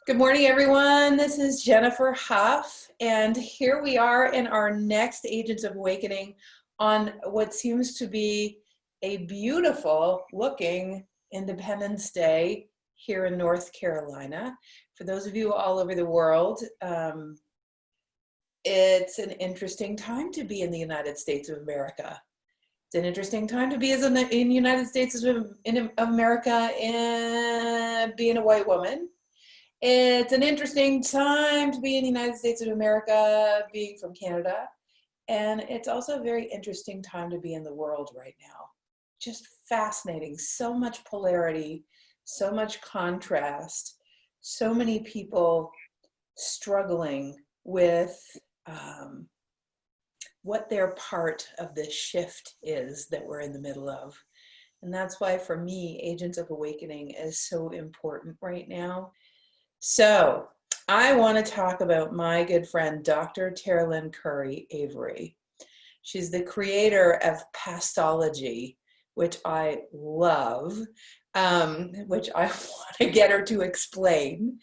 Good morning, everyone. This is Jennifer Hough, and here we are in our next Agents of Awakening on what seems to be a beautiful looking Independence Day here in North Carolina. For those of you all over the world, it's an interesting time to be in the United States of America. It's an interesting time to be in the United States of America and being a white woman. It's an interesting time to be in the United States of America, being from Canada. And it's also a very interesting time to be in the world right now. Just fascinating. So much polarity, so much contrast, so many people struggling with what their part of this shift is that we're in the middle of. And that's why, for me, Agents of Awakening is so important right now. So I want to talk about my good friend, Dr. Terrlyn Avery. She's the creator of Pastology, which I love, which I want to get her to explain.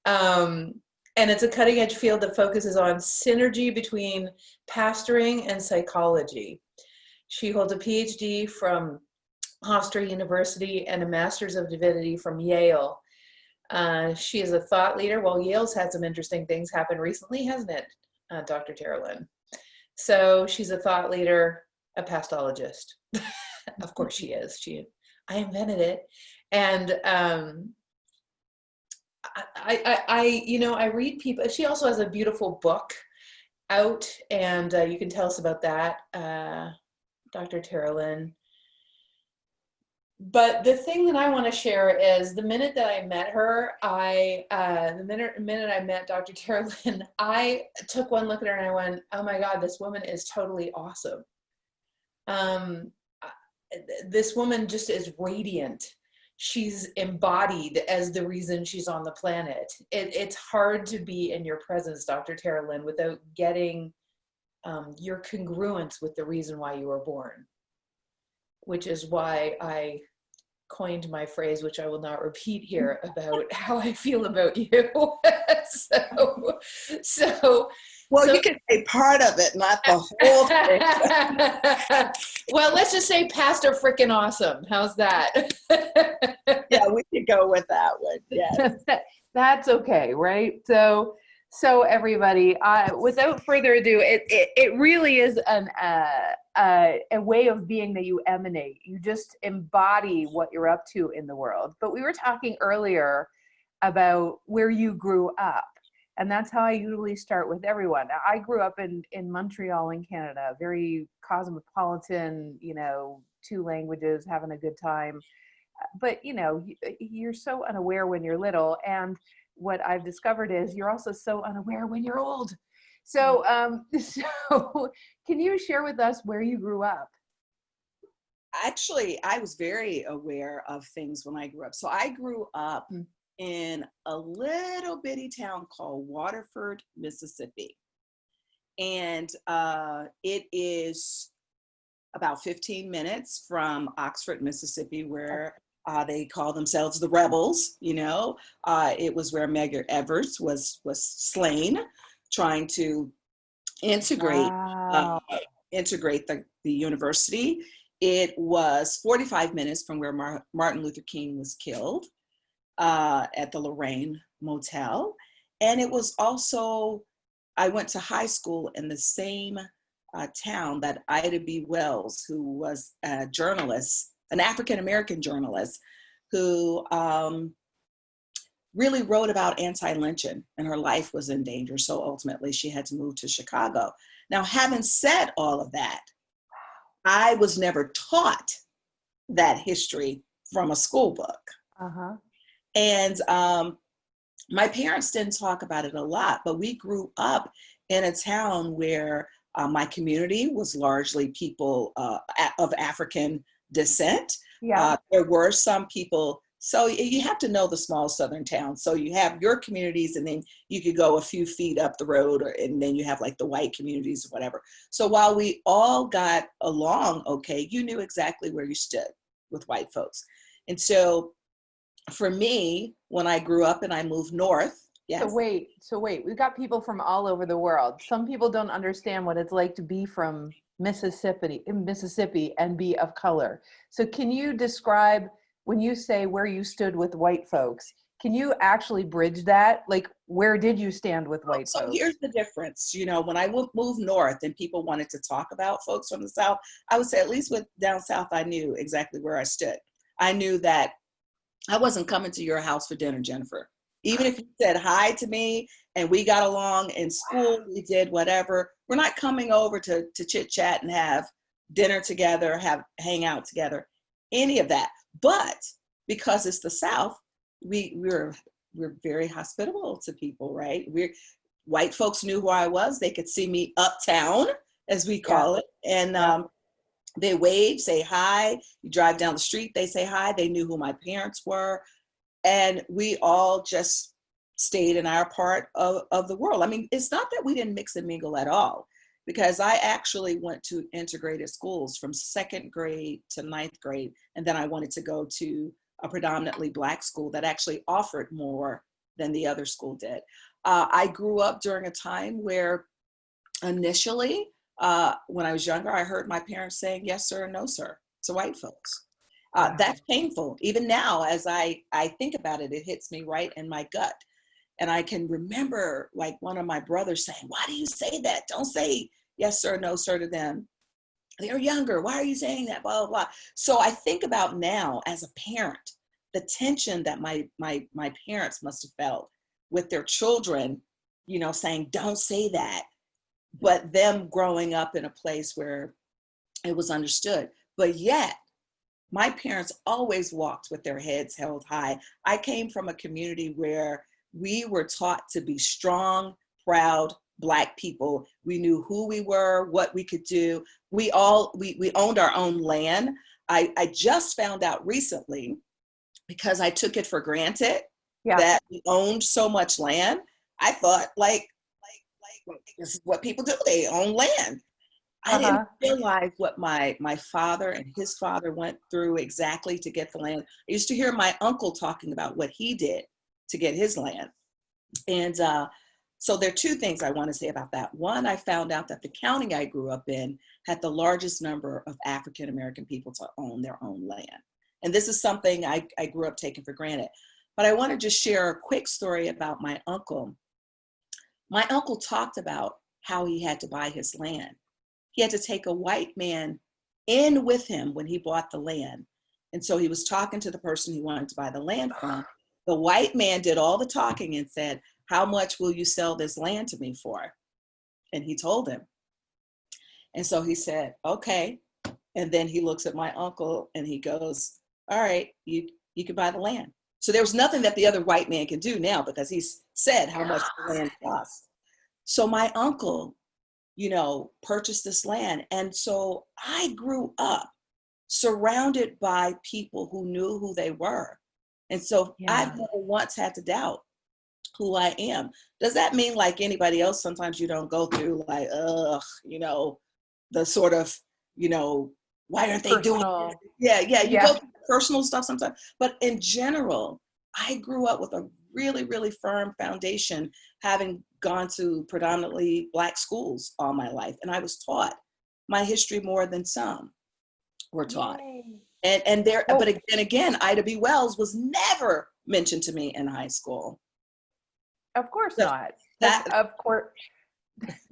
And it's a cutting edge field that focuses on synergy between pastoring and psychology. She holds a PhD from Hofstra University and a Master's of Divinity from Yale. She is a thought leader. Well, Yale's had some interesting things happen recently, hasn't it, Dr. Terrlyn? So she's a thought leader, a pastologist. Of course she is. I invented it. And I read people. She also has a beautiful book out, and you can tell us about that, Dr. Terrlyn. But the thing that I want to share is the minute that I met her, the minute I met Dr. Terrlyn, I took one look at her and I went, oh my God, this woman is totally awesome. This woman just is radiant. She's embodied as the reason she's on the planet. It's hard to be in your presence, Dr. Terrlyn, without getting your congruence with the reason why you were born. Which is why I coined my phrase, which I will not repeat here, about how I feel about you. Well, you can say part of it, not the whole thing. Well, let's just say Pastor frickin' awesome. How's that? Yeah, we could go with that one. Yes. That's okay, right? So everybody, without further ado, it really is a way of being that you emanate. You just embody what you're up to in the world. But we were talking earlier about where you grew up. And that's how I usually start with everyone. I grew up in Montreal in Canada, very cosmopolitan, 2 languages, having a good time. But, you're so unaware when you're little. And what I've discovered is you're also so unaware when you're old. So can you share with us where you grew up? Actually, I was very aware of things when I grew up. So I grew up in a little bitty town called Waterford, Mississippi. And it is about 15 minutes from Oxford, Mississippi, where they call themselves the Rebels. It was where Medgar Evers was slain, trying to integrate the university. It was 45 minutes from where Martin Luther King was killed at the Lorraine Motel. And it was also, I went to high school in the same town that Ida B. Wells, who was a journalist, an African-American journalist, who really wrote about anti-lynching, and her life was in danger. So ultimately she had to move to Chicago. Now, having said all of that, I was never taught that history from a school book. And my parents didn't talk about it a lot, but we grew up in a town where my community was largely people of African descent. Yeah. There were some people. So you have to know the small southern towns. So you have your communities, and then you could go a few feet up the road, and then you have like the white communities or whatever. So while we all got along okay, you knew exactly where you stood with white folks. And so for me, when I grew up and I moved north Yes. So wait, we've got people from all over the world. Some people don't understand what it's like to be from Mississippi and be of color. So can you describe, when you say where you stood with white folks, can you actually bridge that? Like, where did you stand with white So folks? here's the difference. You know, when I moved north and people wanted to talk about folks from the South, I would say at least with down South, I knew exactly where I stood. I knew that I wasn't coming to your house for dinner, Jennifer. Even if you said hi to me and we got along in school, we did whatever, we're not coming over to chit chat and have dinner together, hang out together, any of that. But because it's the South, we're very hospitable to people, right? White folks knew who I was. They could see me uptown, as we call it. And they wave, say hi. You drive down the street, they say hi. They knew who my parents were. And we all just stayed in our part of the world. I mean, it's not that we didn't mix and mingle at all, because I actually went to integrated schools from 2nd grade to 9th grade. And then I wanted to go to a predominantly Black school that actually offered more than the other school did. I grew up during a time where initially, when I was younger, I heard my parents saying yes, sir, and no, sir to white folks. That's painful. Even now, as I think about it, it hits me right in my gut. And I can remember like one of my brothers saying, why do you say that? Don't say yes, sir, no, sir to them. They're younger. Why are you saying that? Blah, blah, blah. So I think about now as a parent, the tension that my parents must have felt with their children, you know, saying, don't say that. But them growing up in a place where it was understood. But yet, my parents always walked with their heads held high. I came from a community where we were taught to be strong, proud Black people. We knew who we were, what we could do. We owned our own land. I just found out recently, because I took it for granted that we owned so much land. I thought like this is what people do. They own land. I didn't realize what my father and his father went through exactly to get the land. I used to hear my uncle talking about what he did to get his land. And so there are two things I want to say about that. One, I found out that the county I grew up in had the largest number of African-American people to own their own land. And this is something I grew up taking for granted. But I want to just share a quick story about my uncle. My uncle talked about how he had to buy his land. He had to take a white man in with him when he bought the land. And so he was talking to the person he wanted to buy the land from. The white man did all the talking and said, how much will you sell this land to me for? And he told him. And so he said, okay. And then he looks at my uncle and he goes, all right, you can buy the land. So there was nothing that the other white man can do now, because he's said how much the land costs. So my uncle, you know, purchased this land. And so I grew up surrounded by people who knew who they were. And so I've never once had to doubt who I am. Does that mean, like anybody else, sometimes you don't go through like, you know, the sort of, you know, why aren't they doing it? You go through personal stuff sometimes. But in general, I grew up with a really, really firm foundation, having gone to predominantly Black schools all my life. And I was taught my history more than some were taught. And there, but again, Ida B. Wells was never mentioned to me in high school. Of course not. Of course,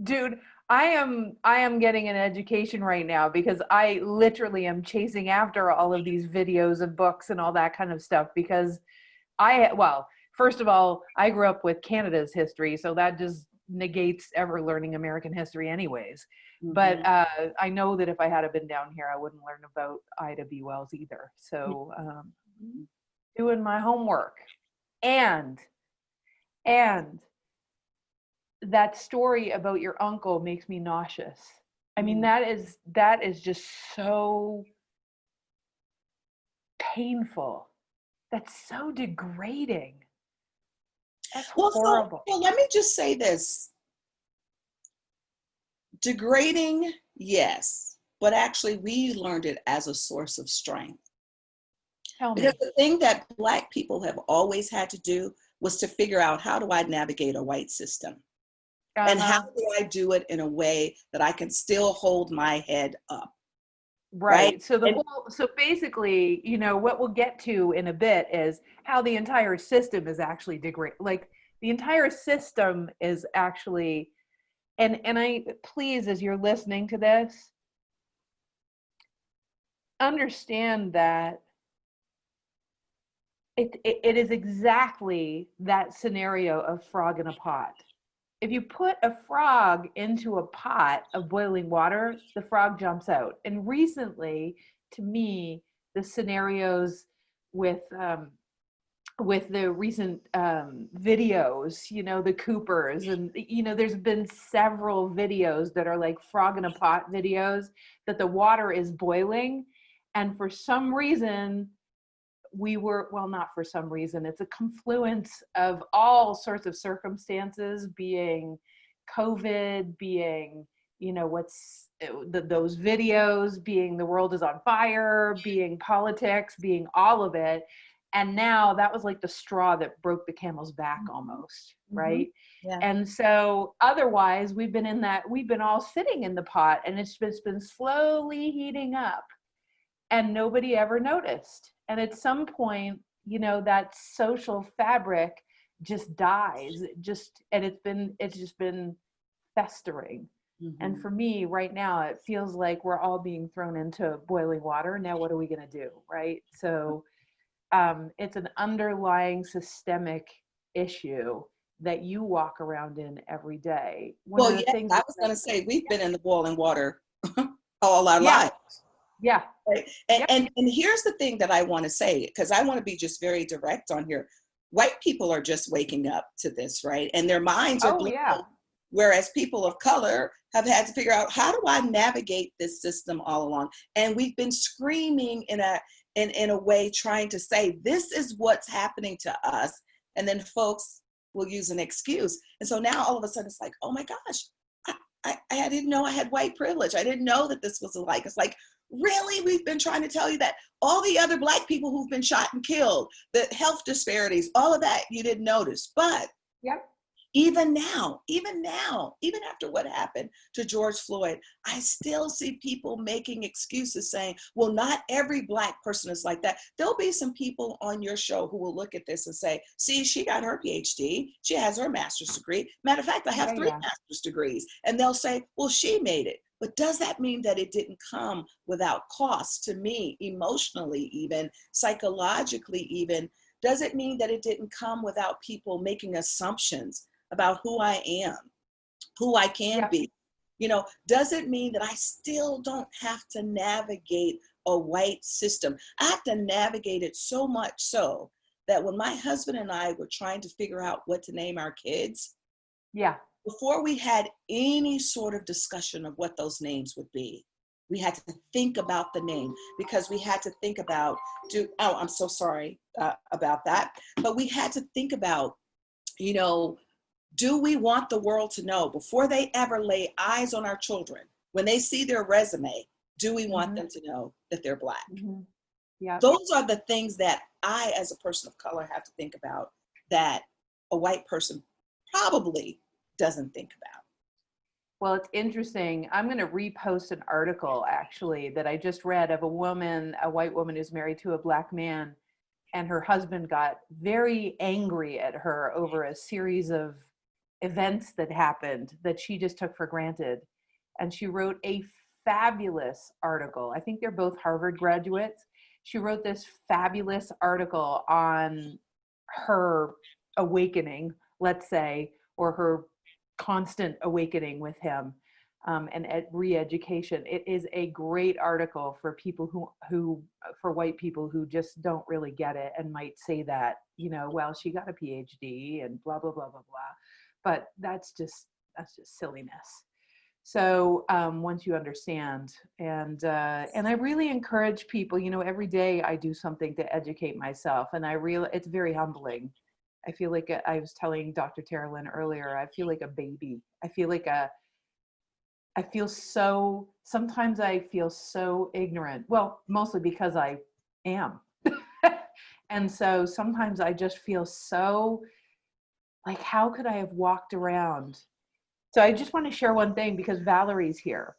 dude. I am getting an education right now, because I literally am chasing after all of these videos and books and all that kind of stuff, because first of all, I grew up with Canada's history, so that just negates ever learning American history anyways. Mm-hmm. But I know that if I had been down here, I wouldn't learn about Ida B. Wells either. So doing my homework. And that story about your uncle makes me nauseous. I mean, that is just so painful. That's so degrading. That's horrible. So let me just say this. Degrading, yes, but actually we learned it as a source of strength. Tell me. Because the thing that Black people have always had to do was to figure out, how do I navigate a white system? And how do I do it in a way that I can still hold my head up? Right. So And so basically, you know, what we'll get to in a bit is how the entire system is actually like the entire system is actually, and I, please, as you're listening to this, understand that it is exactly that scenario of frog in a pot. If you put a frog into a pot of boiling water, the frog jumps out. And recently, to me, the scenarios with the recent videos, you know, the Coopers, and you know, there's been several videos that are like frog in a pot videos that the water is boiling, and for some reason well, not for some reason, it's a confluence of all sorts of circumstances, being COVID, being, you know, those videos, being the world is on fire, being politics, being all of it. And now that was like the straw that broke the camel's back almost, right? Yeah. And so otherwise we've been all sitting in the pot, and it's just been slowly heating up, and nobody ever noticed. And at some point, you know, that social fabric just dies. And it's just been festering. And for me right now, it feels like we're all being thrown into boiling water. Now, what are we going to do? Right. So it's an underlying systemic issue that you walk around in every day. well, yeah, I was going to say, we've been in the boiling water all our lives. Yeah. Right? And here's the thing that I want to say, because I want to be just very direct on here. White people are just waking up to this, right? And their minds are blown. Yeah. Whereas people of color have had to figure out, how do I navigate this system all along? And we've been screaming in a way, trying to say, this is what's happening to us. And then folks will use an excuse. And so now all of a sudden it's like, oh my gosh, I didn't know I had white privilege. I didn't know that this was alike. It's like, really? We've been trying to tell you that all the other Black people who've been shot and killed, the health disparities, all of that you didn't notice. But even now, even after what happened to George Floyd, I still see people making excuses saying, well, not every Black person is like that. There'll be some people on your show who will look at this and say, see, she got her PhD. She has her master's degree. Matter of fact, I have 3 master's degrees. And they'll say, well, she made it. But does that mean that it didn't come without cost to me, emotionally, even psychologically, even? Does it mean that it didn't come without people making assumptions about who I am, who I can be? You know, does it mean that I still don't have to navigate a white system? I have to navigate it so much so that when my husband and I were trying to figure out what to name our kids, before we had any sort of discussion of what those names would be, we had to think about the name, because we had to think about, I'm so sorry about that. But we had to think about, you know, do we want the world to know, before they ever lay eyes on our children, when they see their resume, do we want them to know that they're Black? Those are the things that I, as a person of color, have to think about, that a white person probably doesn't think about. Well, it's interesting. I'm going to repost an article actually that I just read of a white woman who's married to a Black man, and her husband got very angry at her over a series of events that happened that she just took for granted. And she wrote a fabulous article. I think they're both Harvard graduates. She wrote this fabulous article on her awakening, let's say, or her constant awakening with him, and re-education. It is a great article for people for white people who just don't really get it and might say that, you know, well, she got a PhD and blah, blah, blah, blah, blah. But that's just silliness. So once you understand, and I really encourage people, you know, every day I do something to educate myself, and it's very humbling. I feel like I was telling Dr. Terrlyn earlier, I feel like a baby. Sometimes I feel so ignorant. Well, mostly because I am. And so sometimes I just feel so like, how could I have walked around? So I just want to share one thing because Valerie's here.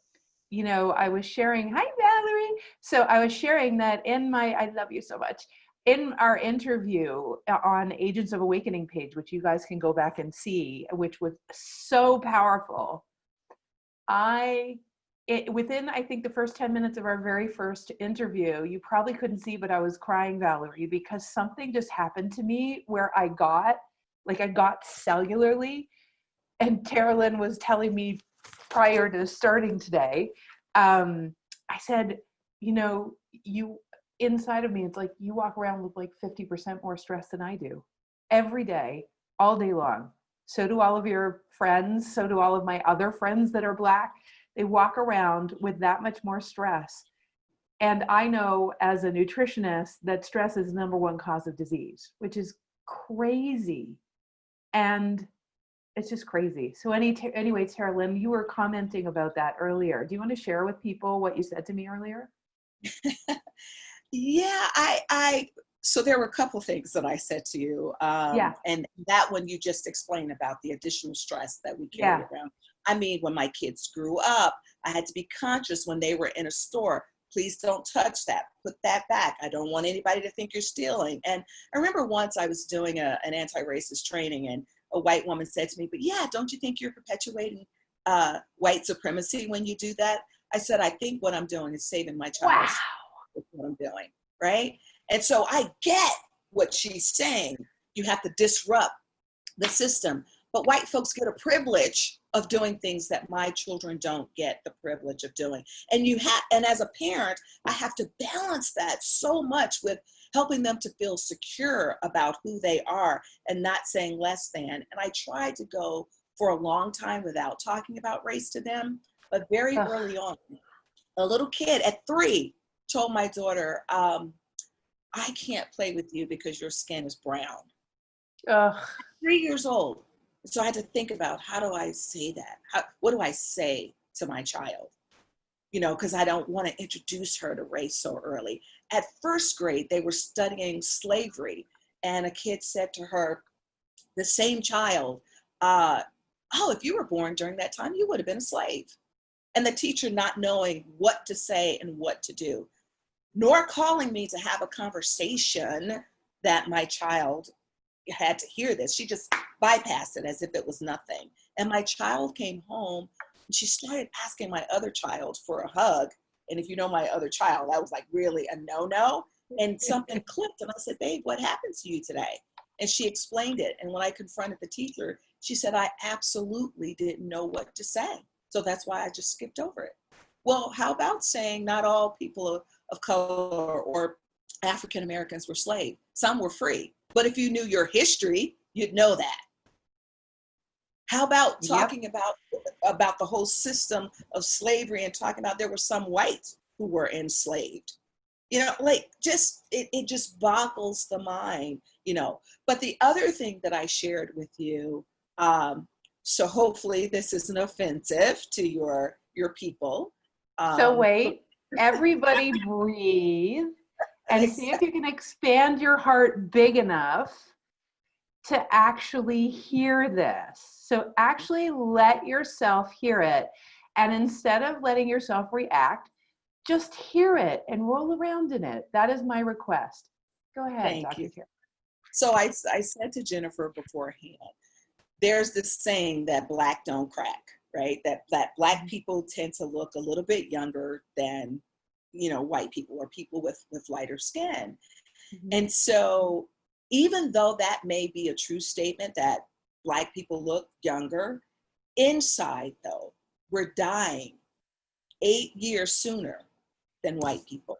You know, I was sharing, hi, Valerie. So I was sharing that I love you so much, in our interview on Agents of Awakening page, which you guys can go back and see, which was so powerful. Within, I think, the first 10 minutes of our very first interview, you probably couldn't see, but I was crying, Valerie, because something just happened to me where I got cellularly, and Terrlyn was telling me prior to starting today, I said, you know, you inside of me, it's like you walk around with like 50% more stress than I do every day, all day long. So do all of your friends. So do all of my other friends that are Black. They walk around with that much more stress. And I know as a nutritionist that stress is the number one cause of disease, which is crazy. And it's just crazy. So anyway, Terrlyn, you were commenting about that earlier. Do you want to share with people what you said to me earlier? Yeah, so there were a couple things that I said to you. Yeah. And that one you just explained about the additional stress that we carry around. I mean, when my kids grew up, I had to be conscious when they were in a store. Please don't touch that. Put that back. I don't want anybody to think you're stealing. And I remember once I was doing an anti-racist training, and a white woman said to me, but yeah, don't you think you're perpetuating white supremacy when you do that? I said, I think what I'm doing is saving my child. Wow. That's what I'm doing, right? And so I get what she's saying. You have to disrupt the system. But white folks get a privilege of doing things that my children don't get the privilege of doing. And as a parent, I have to balance that so much with helping them to feel secure about who they are and not saying less than. And I tried to go for a long time without talking about race to them. But very early on, a little kid at 3 told my daughter, I can't play with you because your skin is brown. 3 years old. So I had to think about, how do I say that? What do I say to my child? You know, because I don't want to introduce her to race so early. At first grade, they were studying slavery. And a kid said to her, the same child, oh, if you were born during that time, you would have been a slave. And the teacher not knowing what to say and what to do, nor calling me to have a conversation that my child had to hear this. She just bypassed it as if it was nothing. And my child came home and she started asking my other child for a hug. And if you know my other child, that was like really a no-no. And something clicked and I said, babe, what happened to you today? And she explained it. And when I confronted the teacher, she said, I absolutely didn't know what to say. So that's why I just skipped over it. Well, how about saying not all people of color or African Americans were slaves? Some were free. But if you knew your history, you'd know that. How about talking about the whole system of slavery and talking about there were some whites who were enslaved? You know, like it just boggles the mind, you know. But the other thing that I shared with you, so hopefully this isn't offensive to your people. So wait, everybody breathe and see if you can expand your heart big enough to actually hear this. So actually let yourself hear it. And instead of letting yourself react, just hear it and roll around in it. That is my request. Go ahead, Thank Dr. you. Terrlyn. So I said to Jennifer beforehand, there's this saying that Black don't crack, right? That Black people tend to look a little bit younger than, you know, white people or people with lighter skin. Mm-hmm. And so even though that may be a true statement that Black people look younger, inside though, we're dying 8 years sooner than white people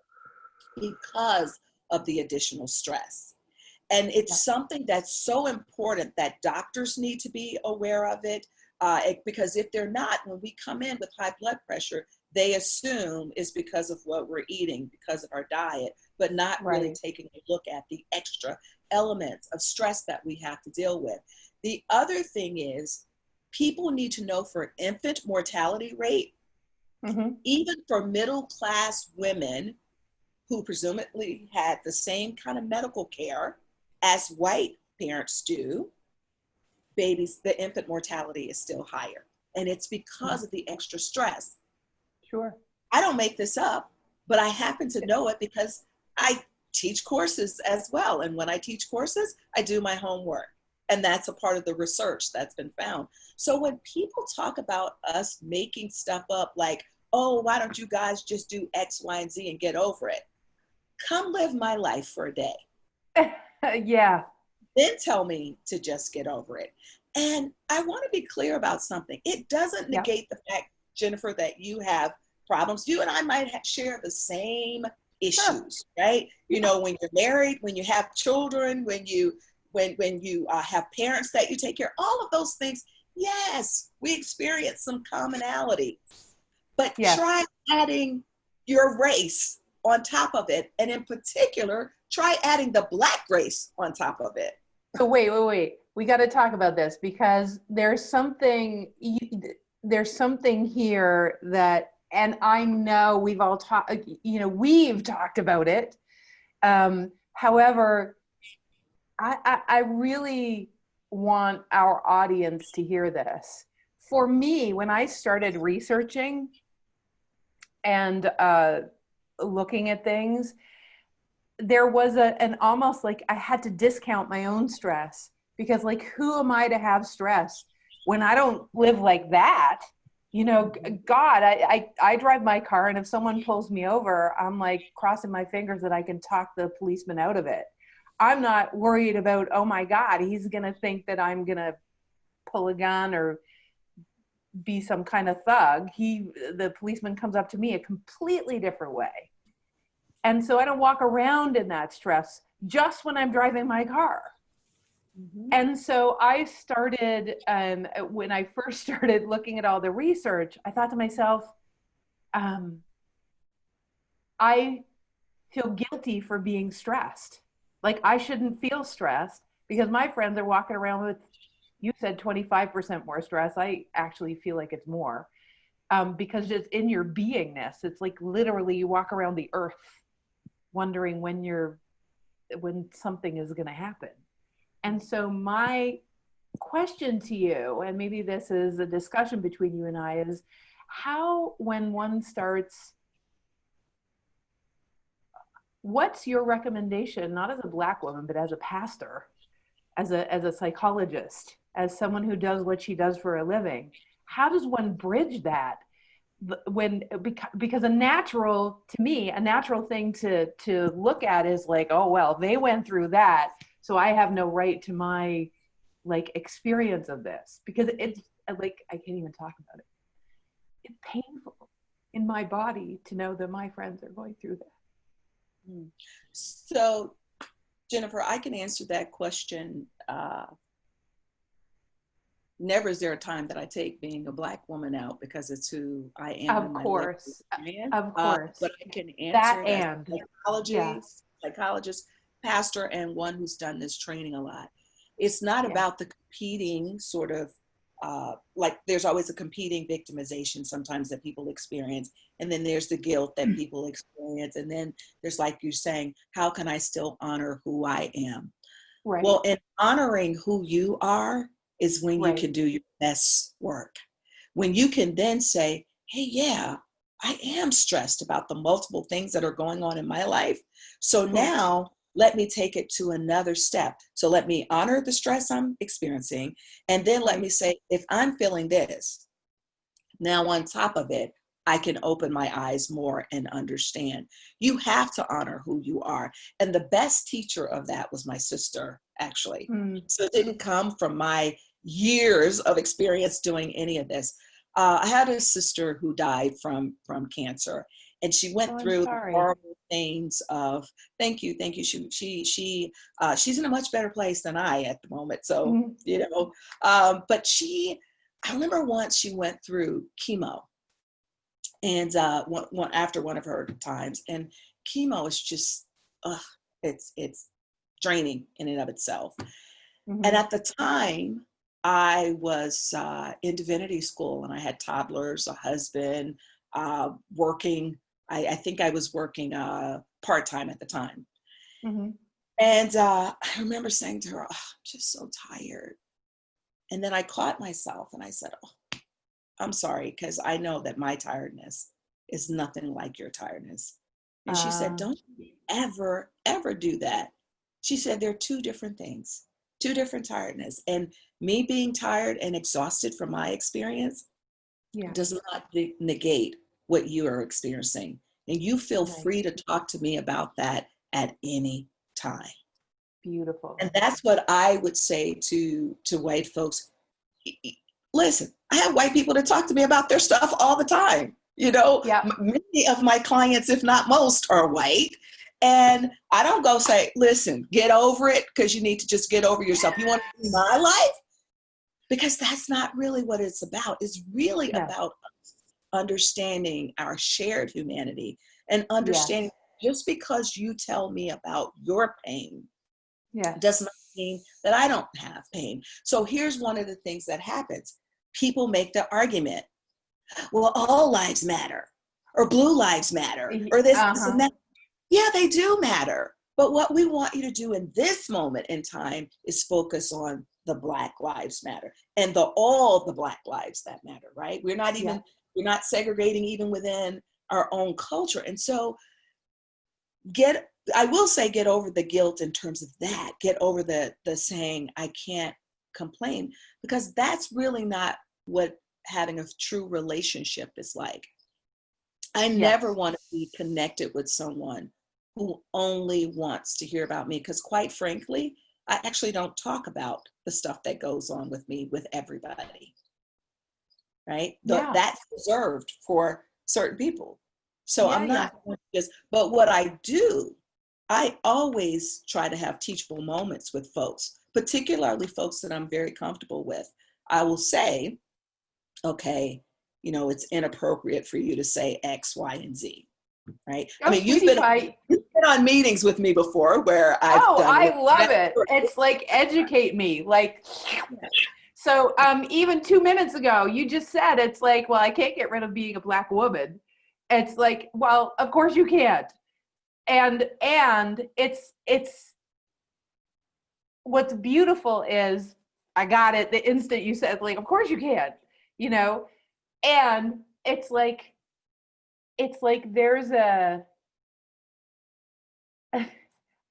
because of the additional stress. And it's something that's so important that doctors need to be aware of it, because if they're not, when we come in with high blood pressure, they assume it's because of what we're eating, because of our diet, but not really taking a look at the extra elements of stress that we have to deal with. The other thing is, people need to know for infant mortality rate, even for middle class women who presumably had the same kind of medical care as white parents do, the infant mortality is still higher. And it's because of the extra stress. Sure. I don't make this up, but I happen to know it because I teach courses as well. And when I teach courses, I do my homework. And that's a part of the research that's been found. So when people talk about us making stuff up like, oh, why don't you guys just do X, Y, and Z and get over it? Come live my life for a day. Yeah. Then tell me to just get over it. And I want to be clear about something. It doesn't negate the fact, Jennifer, that you have problems. You and I might share the same issues, right? You know, when you're married, when you have children, when you have parents that you take care of, all of those things. Yes, we experience some commonality, but try adding your race on top of it. And in particular, try adding the Black race on top of it. So wait. We got to talk about this because there's something here that, and I know we've all talked, we've talked about it. However, I really want our audience to hear this. For me, when I started researching and looking at things, there was an almost like I had to discount my own stress because, like, who am I to have stress when I don't live like that? God, I drive my car, and if someone pulls me over, I'm like crossing my fingers that I can talk the policeman out of it. I'm not worried about, oh my God, he's going to think that I'm going to pull a gun or be some kind of thug. The policeman comes up to me a completely different way. And so I don't walk around in that stress just when I'm driving my car. Mm-hmm. And so I started, when I first started looking at all the research, I thought to myself, I feel guilty for being stressed. Like, I shouldn't feel stressed because my friends are walking around with, you said 25% more stress. I actually feel like it's more because it's in your beingness. It's like literally you walk around the earth wondering when something is going to happen. And so my question to you, and maybe this is a discussion between you and I, is how, when one starts, what's your recommendation, not as a Black woman, but as a pastor, as a psychologist, as someone who does what she does for a living? How does one bridge that? Because a natural thing to look at is like, oh, well, they went through that, so I have no right to my experience of this, because it's like, I can't even talk about it. It's painful in my body to know that my friends are going through that. So, Jennifer, I can answer that question. Never is there a time that I take being a Black woman out, because it's who I am. Of course. But I can answer that as a psychologist, pastor, and one who's done this training a lot. It's not about the competing sort of, there's always a competing victimization sometimes that people experience. And then there's the guilt that people experience. And then there's, like you're saying, how can I still honor who I am? Right. Well, in honoring who you are is when you can do your best work. When you can then say, hey, yeah, I am stressed about the multiple things that are going on in my life. So now let me take it to another step. So let me honor the stress I'm experiencing. And then let me say, if I'm feeling this, now on top of it, I can open my eyes more and understand. You have to honor who you are. And the best teacher of that was my sister, actually. So it didn't come from my years of experience doing any of this. I had a sister who died from cancer, and she went through the horrible things of, thank you. She's in a much better place than I at the moment. So, but I remember once she went through chemo, and after one of her times, and chemo is just, it's draining in and of itself. And at the time, I was in divinity school, and I had toddlers, a husband, working. I think I was working part-time at the time. And I remember saying to her, oh, I'm just so tired. And then I caught myself and I said, oh, I'm sorry, because I know that my tiredness is nothing like your tiredness. And she said, don't you ever, ever do that. She said, there are two different things, two different tiredness. And me being tired and exhausted from my experience Yeah. does not negate what you are experiencing. And you feel Right. free to talk to me about that at any time. Beautiful. And that's what I would say to white folks. Listen, I have white people that talk to me about their stuff all the time. You know, Yeah. many of my clients, if not most, are white. And I don't go say, listen, get over it, because you need to just get over yourself. You want to be my life? Because that's not really what it's about. It's really No. about understanding our shared humanity and Yes. understanding just because you tell me about your pain Yeah. does not mean that I don't have pain. So here's one of the things that happens. People make the argument, well, all lives matter, or blue lives matter, or this and that. Yeah, they do matter. But what we want you to do in this moment in time is focus on the Black Lives Matter and all the Black lives that matter, right? We're not segregating even within our own culture. And so I will say get over the guilt in terms of that. Get over the saying, I can't complain, because that's really not what having a true relationship is like. I never want to be connected with someone who only wants to hear about me, because quite frankly, I actually don't talk about the stuff that goes on with me with everybody, right? That's reserved for certain people. So I'm not just, but what I do, I always try to have teachable moments with folks, particularly folks that I'm very comfortable with. I will say, okay, you know, it's inappropriate for you to say X, Y, and Z, right? Oh, I mean, you've been on meetings with me before where I've done. I love it. It's like, educate me. Like, so even 2 minutes ago, you just said, it's like, well, I can't get rid of being a Black woman. It's like, well, of course you can't. And it's what's beautiful is, I got it the instant you said, like, of course you can, you know. And it's like there's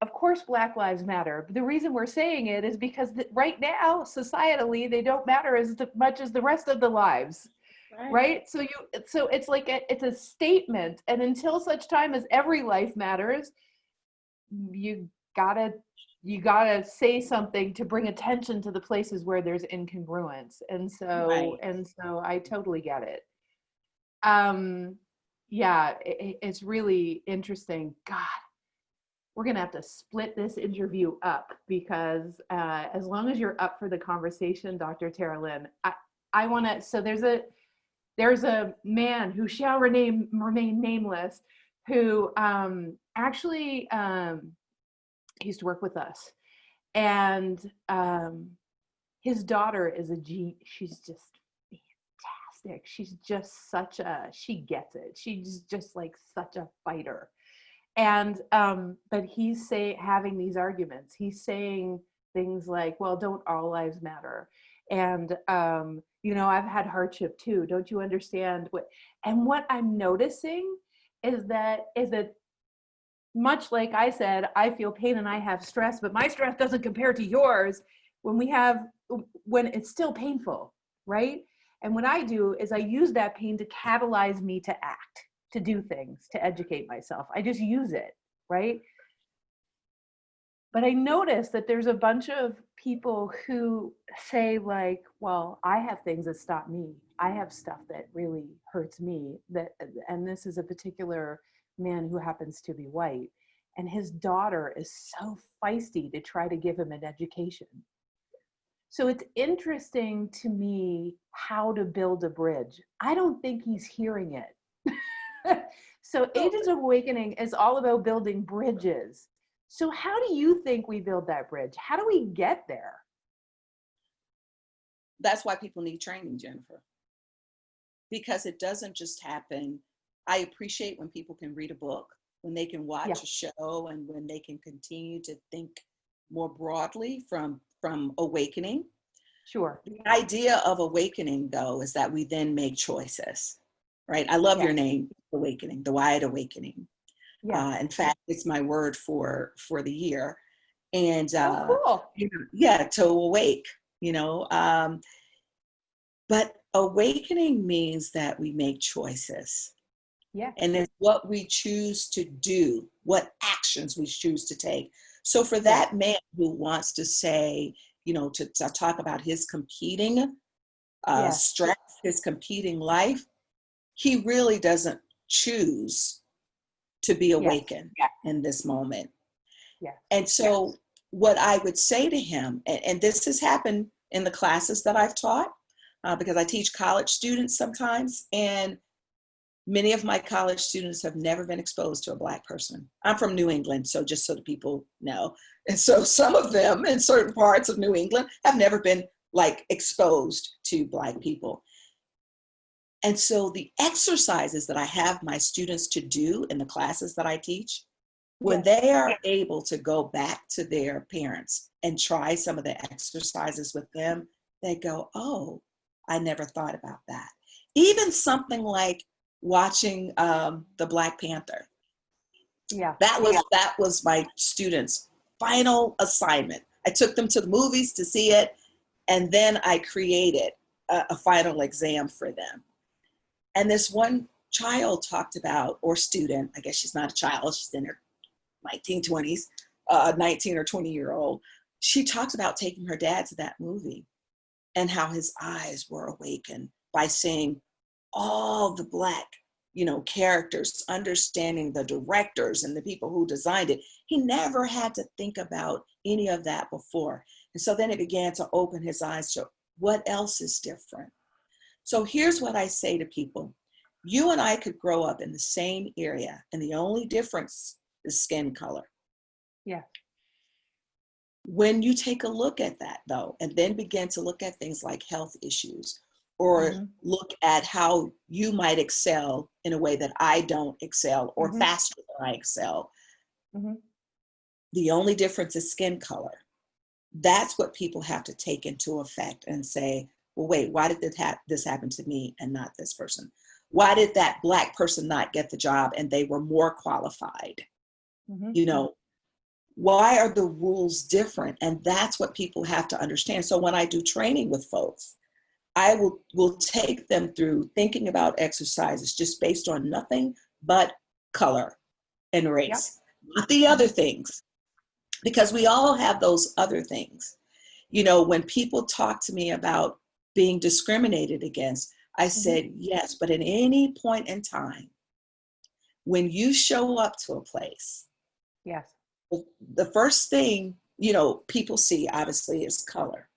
of course Black Lives Matter. But the reason we're saying it is because right now, societally, they don't matter as much as the rest of the lives. Right? So it's like it's a statement, and until such time as every life matters, you gotta say something to bring attention to the places where there's incongruence. And so I totally get it. It's really interesting. God, we're gonna have to split this interview up, because as long as you're up for the conversation, Dr. Terrlyn, I want to. So there's a man who shall remain nameless, who actually used to work with us, and his daughter is she's just fantastic. She's just she gets it. She's just like such a fighter. And but he's having these arguments. He's saying things like, well, don't all lives matter? And I've had hardship too. Don't you understand what? And what I'm noticing is that much like I said, I feel pain and I have stress, but my stress doesn't compare to yours when it's still painful, right? And what I do is I use that pain to catalyze me to act, to do things, to educate myself. I just use it, right? But I notice that there's a bunch of people who say like, well, I have things that stop me. I have stuff that really hurts me. And this is a particular man who happens to be white. And his daughter is so feisty to try to give him an education. So it's interesting to me how to build a bridge. I don't think he's hearing it. So Agents of Awakening is all about building bridges. So how do you think we build that bridge? How do we get there? That's why people need training, Jennifer. Because it doesn't just happen. I appreciate when people can read a book, when they can watch a show, and when they can continue to think more broadly from awakening. Sure. The idea of awakening, though, is that we then make choices, right? I love Yeah. your name, Awakening, the Wide Awakening. Yeah. In fact, it's my word for the year. And Oh, cool. yeah, to awake, you know. But awakening means that we make choices. Yeah. And it's what we choose to do, what actions we choose to take. So for Yeah. that man who wants to say, you know, to talk about his competing Yeah. stress, his competing life, he really doesn't choose to be Yes. awakened in this moment. Yeah. And so what I would say to him, and this has happened in the classes that I've taught, because I teach college students sometimes, and many of my college students have never been exposed to a Black person. I'm from New England, so just so that people know. And so some of them in certain parts of New England have never been like exposed to Black people. And so the exercises that I have my students to do in the classes that I teach, when they are able to go back to their parents and try some of the exercises with them, they go, oh, I never thought about that. Even something like watching the Black Panther. Yeah. That was my students' final assignment. I took them to the movies to see it, and then I created a final exam for them. And this one child talked about, or student, I guess she's not a child, she's in her 1920s, 19 or 20-year-old. She talked about taking her dad to that movie and how his eyes were awakened by seeing all the Black, you know, characters, understanding the directors and the people who designed it. He never had to think about any of that before. And so then it began to open his eyes to what else is different. So here's what I say to people. You and I could grow up in the same area, and the only difference is skin color. Yeah. When you take a look at that, though, and then begin to look at things like health issues, or look at how you might excel in a way that I don't excel, or faster than I excel, the only difference is skin color. That's what people have to take into effect and say, well, wait, why did this happen to me and not this person? Why did that Black person not get the job and they were more qualified? You know, why are the rules different? And that's what people have to understand. So when I do training with folks, I will take them through thinking about exercises just based on nothing but color and race, not the other things, because we all have those other things. You know, when people talk to me about being discriminated against, I said, yes, but at any point in time, when you show up to a place, the first thing, you know, people see obviously is color.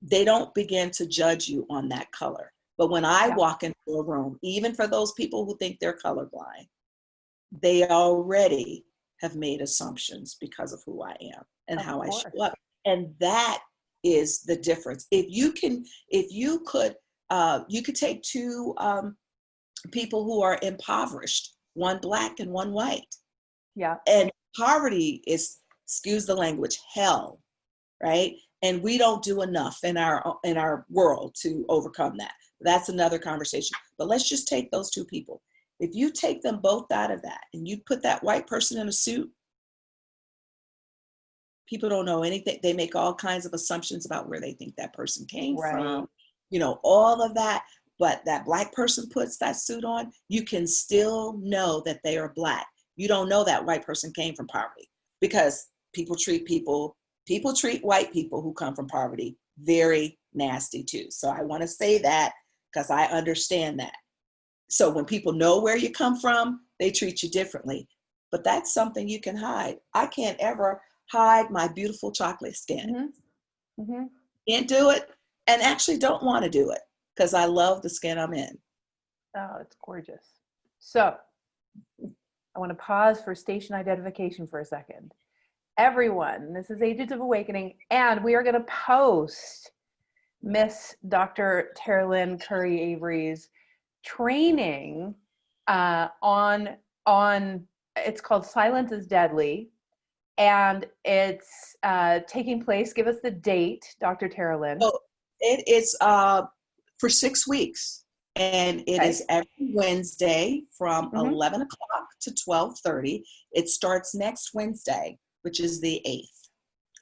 They don't begin to judge you on that color. But when I walk into a room, even for those people who think they're colorblind, they already have made assumptions because of who I am and how I show up. And that is the difference. If you could take two people who are impoverished, one Black and one white. Yeah. And poverty is, excuse the language, hell, right? And we don't do enough in our world to overcome that. That's another conversation. But let's just take those two people. If you take them both out of that and you put that white person in a suit, people don't know anything. They make all kinds of assumptions about where they think that person came from, you know, all of that. But that Black person puts that suit on, you can still know that they are Black. You don't know that white person came from poverty, because people treat white people who come from poverty very nasty too. So I want to say that because I understand that. So when people know where you come from, they treat you differently. But that's something you can hide. I can't ever hide my beautiful chocolate skin. Can't do it, and actually don't want to do it because I love the skin I'm in. Oh, it's gorgeous. So I want to pause for station identification for a second. Everyone, this is Agents of Awakening, and we are going to post Miss Dr. Terrlyn Curry Avery's training on it's called Silence is Deadly, and it's taking place. Give us the date, Dr. Terrlyn. So It is for 6 weeks. And it is every Wednesday from 11 o'clock to 12:30. It starts next Wednesday, which is the 8th.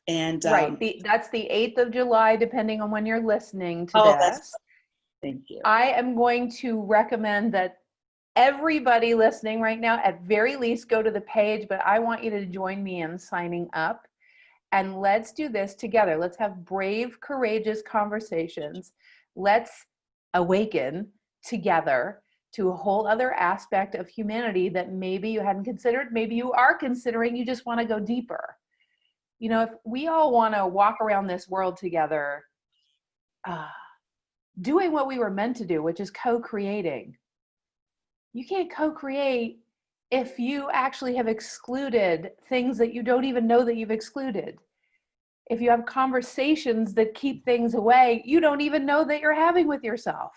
And that's the 8th of July, depending on when you're listening to this. Thank you. I am going to recommend that everybody listening right now, at very least, go to the page, but I want you to join me in signing up. And let's do this together. Let's have brave, courageous conversations. Let's awaken together to a whole other aspect of humanity that maybe you hadn't considered, maybe you are considering, you just want to go deeper. You know, if we all want to walk around this world together, doing what we were meant to do, which is co-creating. You can't co-create if you actually have excluded things that you don't even know that you've excluded. If you have conversations that keep things away, you don't even know that you're having with yourself.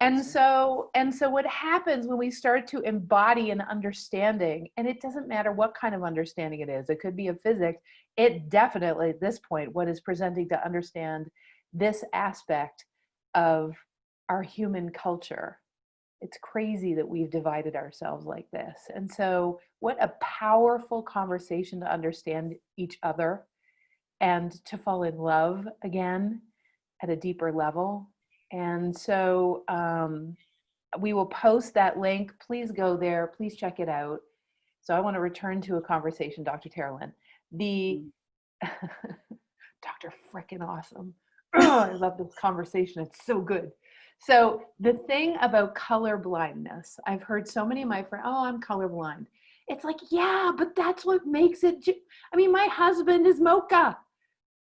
And so what happens when we start to embody an understanding, and it doesn't matter what kind of understanding it is, it could be of physics, it definitely at this point, what is presenting to understand this aspect of our human culture. It's crazy that we've divided ourselves like this. And so what a powerful conversation to understand each other and to fall in love again at a deeper level. And so we will post that link. Please go there. Please check it out. So I want to return to a conversation, Dr. Terrlyn. Dr. Frickin' Awesome. I love this conversation. It's so good. So the thing about color blindness, I've heard so many of my friends, oh, I'm colorblind. It's like, yeah, but that's what makes it. I mean, my husband is mocha.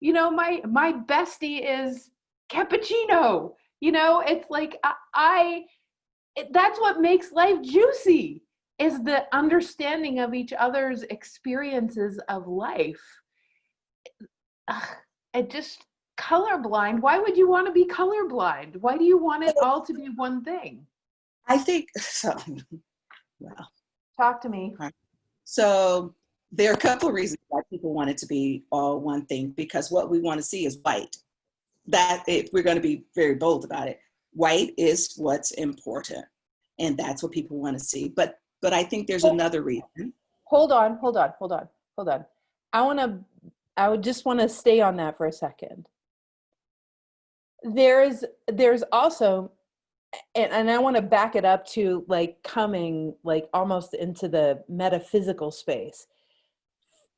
You know, my bestie is cappuccino. You know, it's like that's what makes life juicy, is the understanding of each other's experiences of life. It just, colorblind. Why would you want to be colorblind? Why do you want it all to be one thing? I think so. Well, talk to me. So there are a couple of reasons why people want it to be all one thing, because what we want to see is white. That, if we're going to be very bold about it, white is what's important, and that's what people want to see. But I think there's another reason. Hold on. I would just want to stay on that for a second. There's also, and I want to back it up to like coming like almost into the metaphysical space.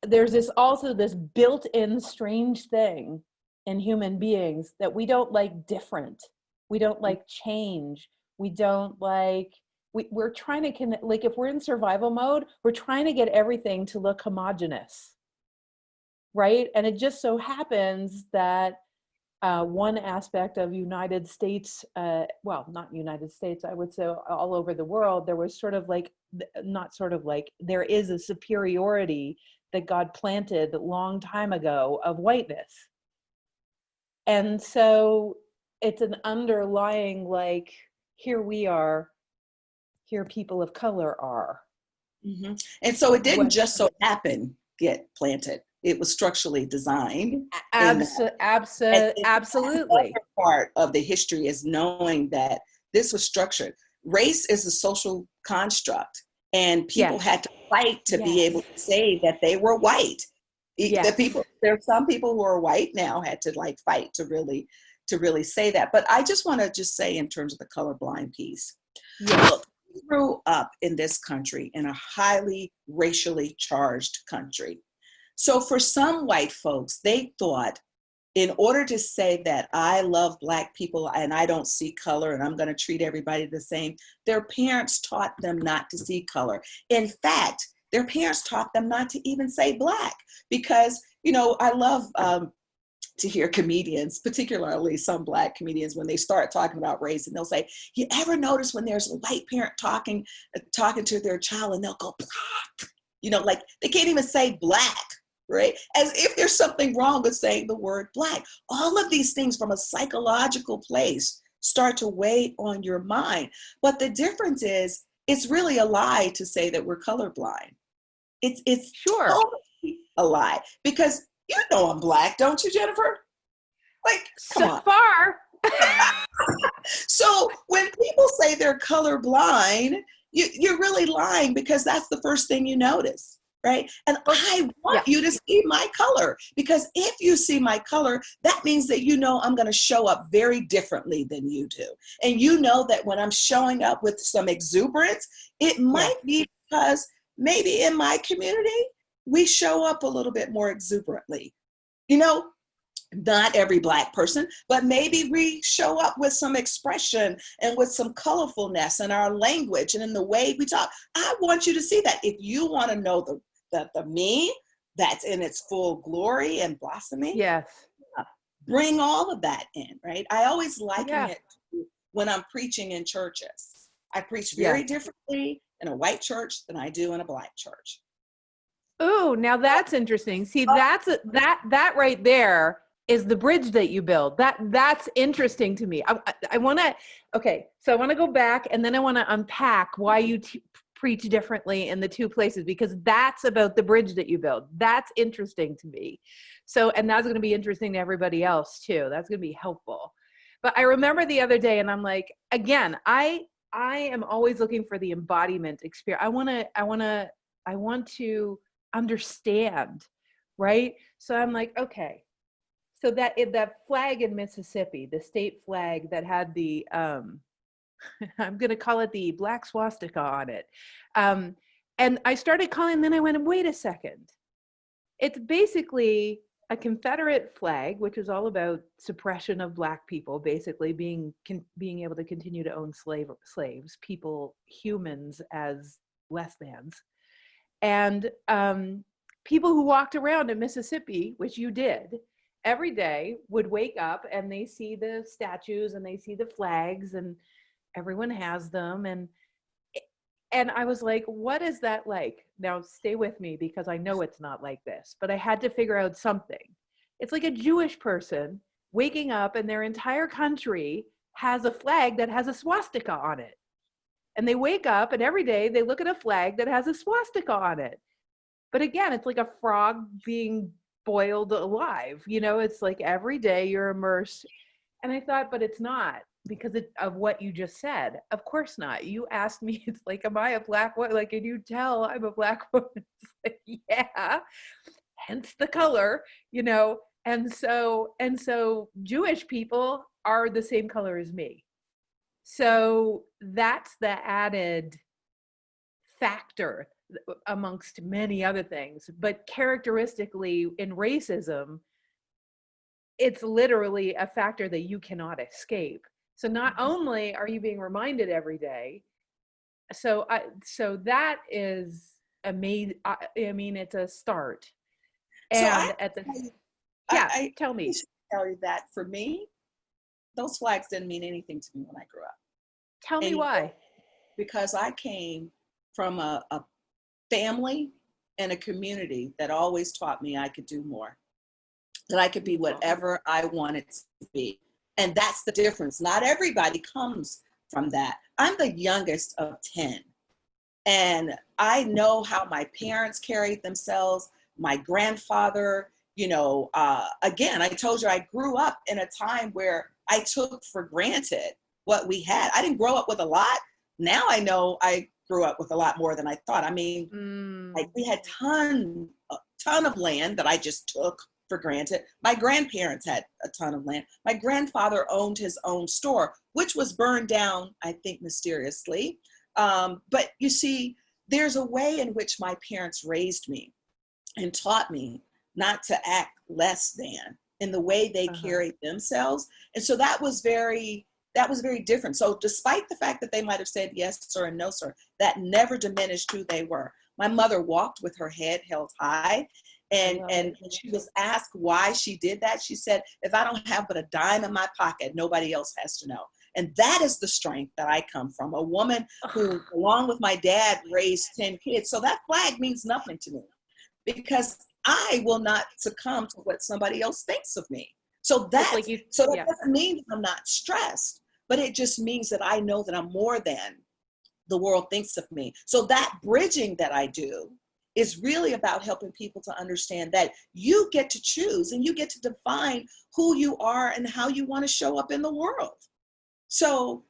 There's also this built-in strange thing in human beings that we don't like different. We don't like change. We don't like, we're trying to connect, like if we're in survival mode, we're trying to get everything to look homogenous, right? And it just so happens that one aspect of United States, well, not United States, I would say all over the world, there was sort of like, not sort of like, there is a superiority that God planted a long time ago of whiteness. And so it's an underlying, like, here we are, here people of color are. Mm-hmm. And so it didn't just so happen get planted. It was structurally designed. Absolutely. Part of the history is knowing that this was structured. Race is a social construct, and people had to fight to be able to say that they were white. There are some people who are white now had to like fight to really say that. But I just want to just say, in terms of the colorblind piece, look, we grew up in this country, in a highly racially charged country. So for some white folks, they thought, in order to say that I love Black people and I don't see color and I'm going to treat everybody the same, their parents taught them not to see color. In fact, their parents taught them not to even say Black, because, you know, I love to hear comedians, particularly some Black comedians, when they start talking about race, and they'll say, you ever notice when there's a white parent talking to their child and they'll go Black, you know, like they can't even say Black. Right? As if there's something wrong with saying the word Black. All of these things from a psychological place start to weigh on your mind. But the difference is, it's really a lie to say that we're colorblind. It's totally a lie, because you know I'm Black, don't you, Jennifer? Like, come So on. far. So when people say they're colorblind, you're really lying, because that's the first thing you notice, right? And I want you to see my color, because if you see my color, that means that you know I'm going to show up very differently than you do. And you know that when I'm showing up with some exuberance, it might be because maybe in my community, we show up a little bit more exuberantly. You know, not every Black person, but maybe we show up with some expression and with some colorfulness in our language and in the way we talk. I want you to see that. If you want to know the me that's in its full glory and blossoming, bring all of that in, right? I always liken it to when I'm preaching in churches. I preach very differently in a white church than I do in a Black church. Ooh, now that's interesting. See, that right there is the bridge that you build. That's interesting to me. I want to, okay, so I want to go back, and then I want to unpack why you preach differently in the two places, because that's about the bridge that you build. That's interesting to me. So, and that's going to be interesting to everybody else too. That's going to be helpful. But I remember the other day, and I'm like, again, I am always looking for the embodiment experience. I want to understand, right? So I'm like, okay. So that flag in Mississippi, the state flag that had the, I'm going to call it the black swastika on it. And I started calling, then I went, wait a second. It's basically a Confederate flag, which is all about suppression of Black people, basically being able to continue to own slaves, people, humans as less thans. And people who walked around in Mississippi, which you did, every day would wake up and they see the statues and they see the flags and everyone has them. And I was like, what is that like? Now stay with me, because I know it's not like this, but I had to figure out something. It's like a Jewish person waking up and their entire country has a flag that has a swastika on it. And they wake up and every day they look at a flag that has a swastika on it. But again, it's like a frog being boiled alive. You know, it's like every day you're immersed. And I thought, but it's not, because of what you just said. Of course not. You asked me, it's like, am I a Black woman? Like, can you tell I'm a Black woman? It's like, yeah, hence the color, you know. And so Jewish people are the same color as me. So that's the added factor amongst many other things. But characteristically in racism, it's literally a factor that you cannot escape. So not only are you being reminded every day, so that is amazing. I mean, it's a start. And tell me. I should tell you that for me, those flags didn't mean anything to me when I grew up. Tell me why. Because I came from a family and a community that always taught me I could do more, that I could be whatever I wanted to be. And that's the difference. Not everybody comes from that. I'm the youngest of 10. And I know how my parents carried themselves, my grandfather, you know, again, I told you I grew up in a time where I took for granted what we had. I didn't grow up with a lot. Now I know I grew up with a lot more than I thought. I mean, like we had a ton of land that I just took for granted. My grandparents had a ton of land. My grandfather owned his own store, which was burned down, I think, mysteriously. But you see, there's a way in which my parents raised me and taught me not to act less than in the way they carried themselves. And so that was very different. So despite the fact that they might have said yes, sir, and no, sir, that never diminished who they were. My mother walked with her head held high. And when she was asked why she did that, she said, if I don't have but a dime in my pocket, nobody else has to know. And that is the strength that I come from, a woman who, along with my dad, raised 10 kids. So that flag means nothing to me because I will not succumb to what somebody else thinks of me. So that doesn't mean that I'm not stressed, but it just means that I know that I'm more than the world thinks of me. So that bridging that I do is really about helping people to understand that you get to choose and you get to define who you are and how you want to show up in the world. So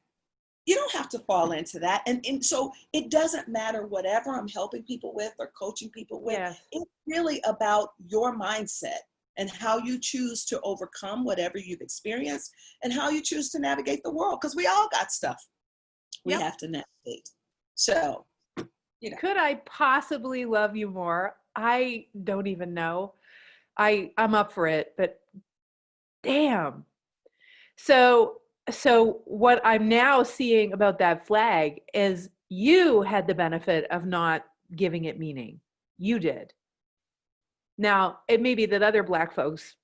you don't have to fall into that. And so it doesn't matter whatever I'm helping people with or coaching people with. Yes. It's really about your mindset and how you choose to overcome whatever you've experienced and how you choose to navigate the world. Because we all got stuff we have to navigate. So, you know. Could I possibly love you more? I don't even know. I'm up for it, but damn. So what I'm now seeing about that flag is you had the benefit of not giving it meaning. You did. Now, it may be that other Black folks,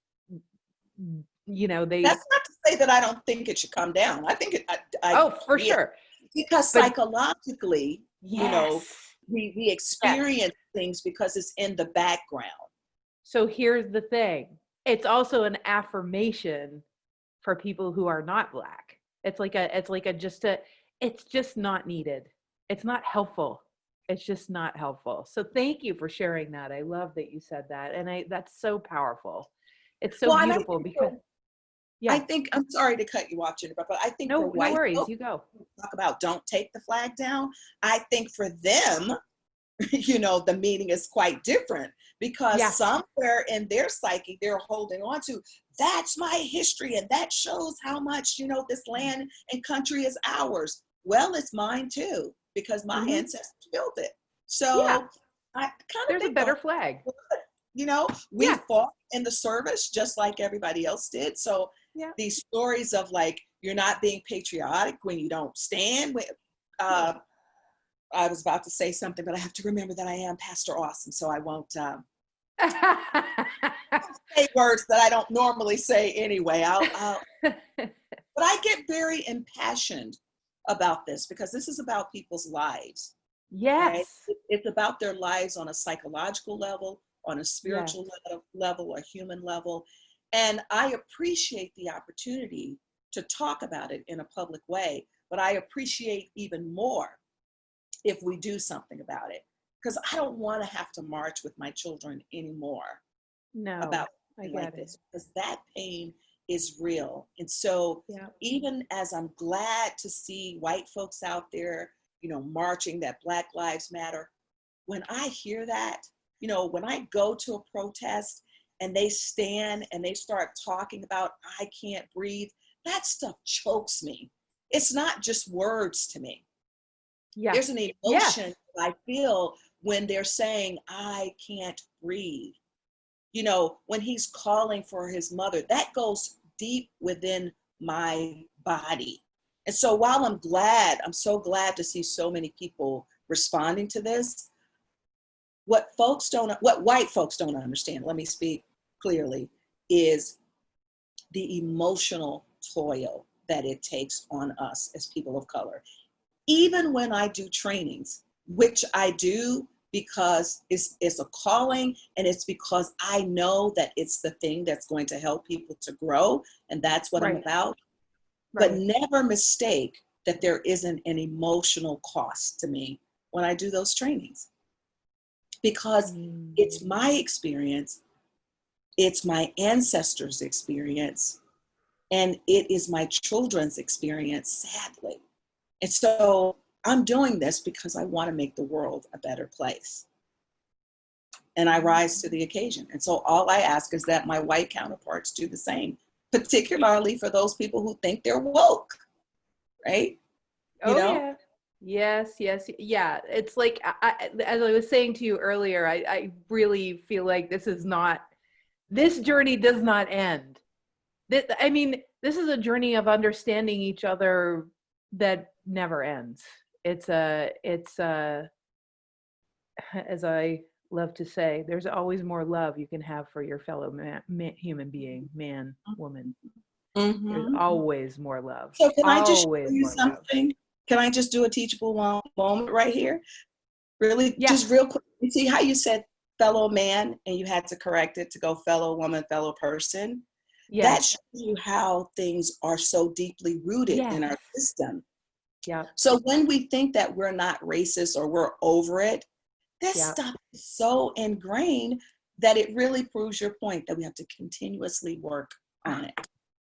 they... That's not to say that I don't think it should come down. I think for sure. Because psychologically, Yes. we experience things because it's in the background. So here's the thing. It's also an affirmation for people who are not Black. It's just not needed. It's not helpful. It's just not helpful. So thank you for sharing that. I love that you said that. And that's so powerful. It's so beautiful because I think, I'm sorry to cut you off, Jennifer, but I think no white worries, folks you go. talk about don't take the flag down. I think for them, the meaning is quite different because somewhere in their psyche, they're holding on to, that's my history. And that shows how much, this land and country is ours. Well, it's mine too, because my ancestors built it. So I kind of there's think a better flag. We fought in the service just like everybody else did. So these stories of like, you're not being patriotic when you don't stand with, I was about to say something, but I have to remember that I am Pastor Awesome. So I won't say words that I don't normally say anyway. But I get very impassioned about this because this is about people's lives. Yes. Right? It's about their lives on a psychological level, on a spiritual level, a human level. And I appreciate the opportunity to talk about it in a public way, but I appreciate even more if we do something about it, because I don't want to have to march with my children anymore about something like this, because that pain is real. And so even as I'm glad to see white folks out there, marching that Black Lives Matter, when I hear that, when I go to a protest and they stand and they start talking about, I can't breathe, that stuff chokes me. It's not just words to me. Yeah. There's an emotion I feel when they're saying, I can't breathe. When he's calling for his mother, that goes deep within my body. And so while I'm so glad to see so many people responding to this, what white folks don't understand, let me speak clearly, is the emotional toil that it takes on us as people of color. Even when I do trainings, which I do because it's a calling and it's because I know that it's the thing that's going to help people to grow, and that's what I'm about. But never mistake that there isn't an emotional cost to me when I do those trainings. Because it's my experience, it's my ancestors' experience, and it is my children's experience, sadly. And so I'm doing this because I want to make the world a better place. And I rise to the occasion. And so all I ask is that my white counterparts do the same, particularly for those people who think they're woke, right? Yes. Yeah. It's like, as I was saying to you earlier, I really feel like this journey does not end. This is a journey of understanding each other that never ends. It's as I love to say, there's always more love you can have for your fellow human being, man, woman. Mm-hmm. There's always more love. So can I just show you something? Can I just do a teachable moment right here? Really, just real quick. You see how you said fellow man and you had to correct it to go fellow woman, fellow person? Yeah. That shows you how things are so deeply rooted in our system. Yeah. So when we think that we're not racist or we're over it, This Yeah. stuff is so ingrained that it really proves your point that we have to continuously work on it.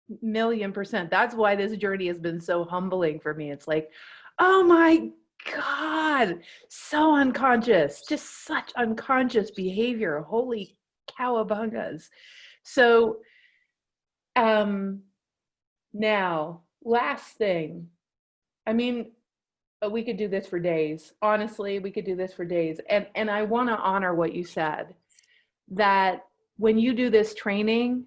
1,000,000%. That's why this journey has been so humbling for me. It's like, oh my God, so unconscious, just such unconscious behavior. Holy cowabungas. So, now, last thing. I mean, we could do this for days. Honestly, we could do this for days. And I want to honor what you said, that when you do this training,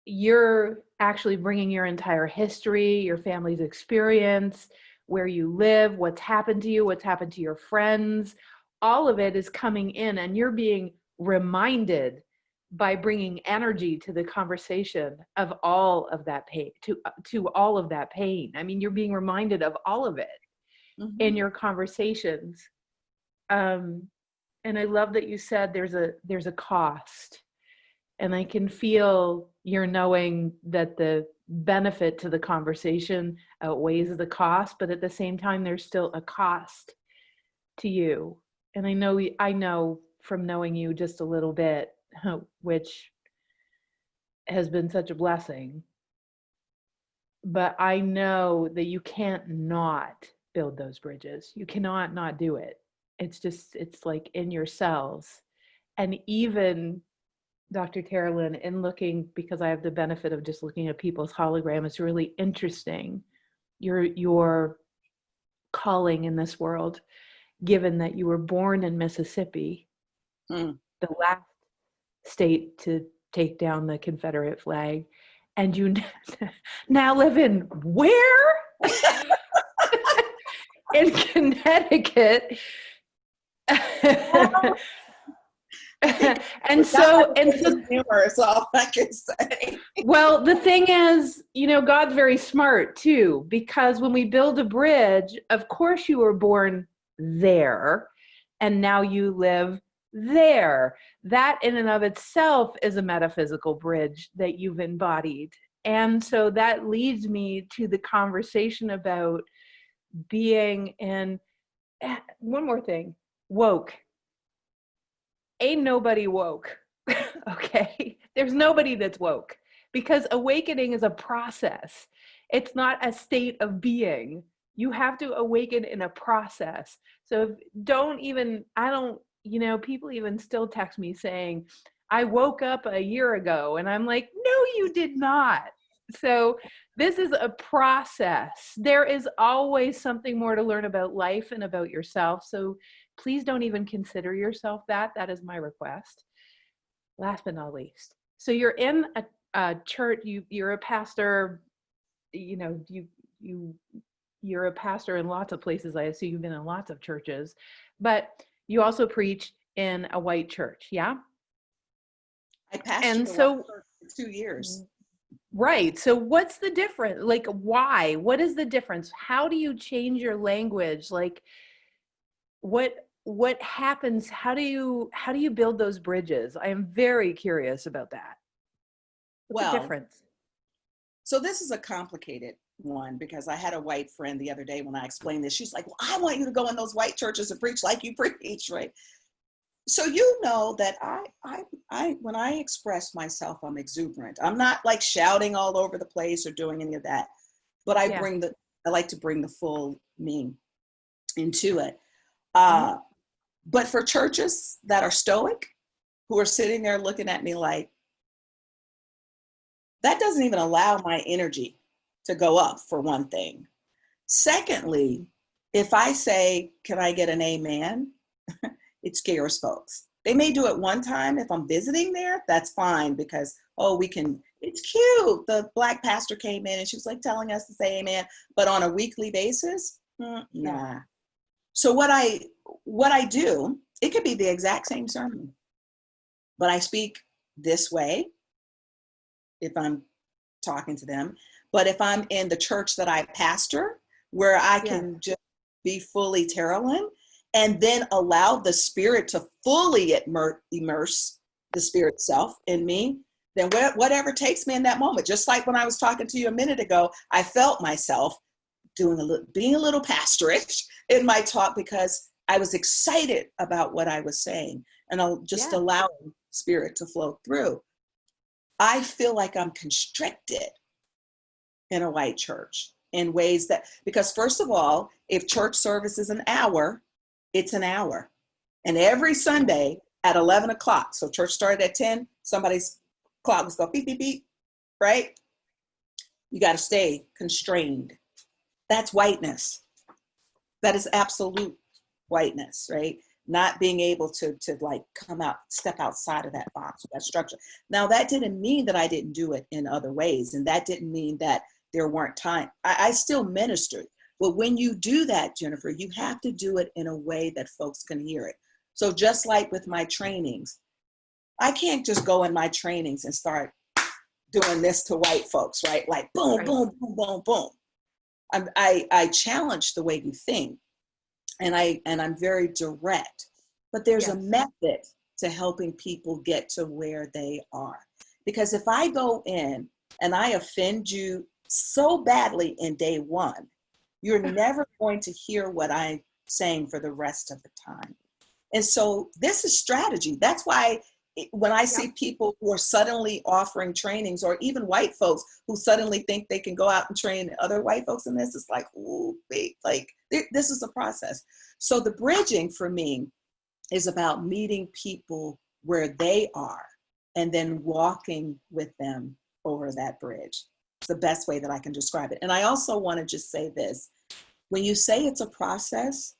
you're actually bringing your entire history, your family's experience, where you live, what's happened to you, what's happened to your friends. All of it is coming in, and you're being reminded by bringing energy to the conversation of all of that pain, to all of that pain. I mean, you're being reminded of all of it in your conversations. And I love that you said there's a cost. And I can feel you're knowing that the benefit to the conversation outweighs the cost, but at the same time, there's still a cost to you. And I know from knowing you just a little bit, which has been such a blessing, but I know that you can't not build those bridges. You cannot not do it. It's like in your cells. And even Dr. Terrlyn, in looking, because I have the benefit of just looking at people's hologram, it's really interesting, your calling in this world, given that you were born in Mississippi, the last state to take down the Confederate flag, and you now live in where? In Connecticut. and so humor is all I can say. Well, the thing is, God's very smart too, because when we build a bridge, of course you were born there and now you live there. That in and of itself is a metaphysical bridge that you've embodied. And so that leads me to the conversation about being in, one more thing, woke. Ain't nobody woke. Okay? There's nobody that's woke, because awakening is a process. It's not a state of being. You have to awaken in a process. So people even still text me saying, I woke up a year ago, and I'm like, no, you did not. So this is a process. There is always something more to learn about life and about yourself. So please don't even consider yourself that. That is my request. Last but not least. So you're in a church, you're a pastor, you're a pastor in lots of places. I assume you've been in lots of churches, but you also preach in a white church. Yeah. I pastored for 2 years. Right. So what's the difference? Like, why? What is the difference? How do you change your language? Like, what happens? How do you build those bridges? I am very curious about that. What's the difference? So this is a complicated one, because I had a white friend the other day when I explained this. She's like, well, I want you to go in those white churches and preach like you preach, right? So that I when I express myself, I'm exuberant. I'm not like shouting all over the place or doing any of that, but I like to bring the full me into it. But for churches that are stoic, who are sitting there looking at me like, that doesn't even allow my energy to go up, for one thing. Secondly, if I say, can I get an amen? It scares folks. They may do it one time. If I'm visiting there, that's fine, because, it's cute. The Black pastor came in and she was like telling us to say amen. But on a weekly basis, nah. So what I do, it could be the exact same sermon, but I speak this way if I'm talking to them. But if I'm in the church that I pastor, where I can just be fully Terrlyn, and then allow the Spirit to fully immerse the Spirit self in me, then whatever takes me in that moment. Just like when I was talking to you a minute ago, I felt myself being a little pastorish in my talk, because I was excited about what I was saying, and I'll just Yeah. allow spirit to flow through. I feel like I'm constricted in a white church in ways that, because first of all, if church service is an hour, it's an hour. And every Sunday at 11 o'clock, so church started at 10, somebody's clock was going beep, beep, beep, right? You got to stay constrained. That's whiteness. That is absolute whiteness, right? Not being able to like come out, step outside of that box, that structure. Now, that didn't mean that I didn't do it in other ways. And that didn't mean that there weren't time. I still ministered. But when you do that, Jennifer, you have to do it in a way that folks can hear it. So just like with my trainings, I can't just go in my trainings and start doing this to white folks, right? Like boom, Right. boom, boom, boom, boom. I challenge the way you think, and I'm very direct. But there's a Yes. method to helping people get to where they are. Because if I go in and I offend you so badly in day one, you're never going to hear what I'm saying for the rest of the time. And so this is strategy. That's why when I see people who are suddenly offering trainings, or even white folks who suddenly think they can go out and train other white folks in this, it's like, ooh, wait, like this is a process. So the bridging for me is about meeting people where they are and then walking with them over that bridge. It's the best way that I can describe it. And I also want to just say this. When you say it's a process,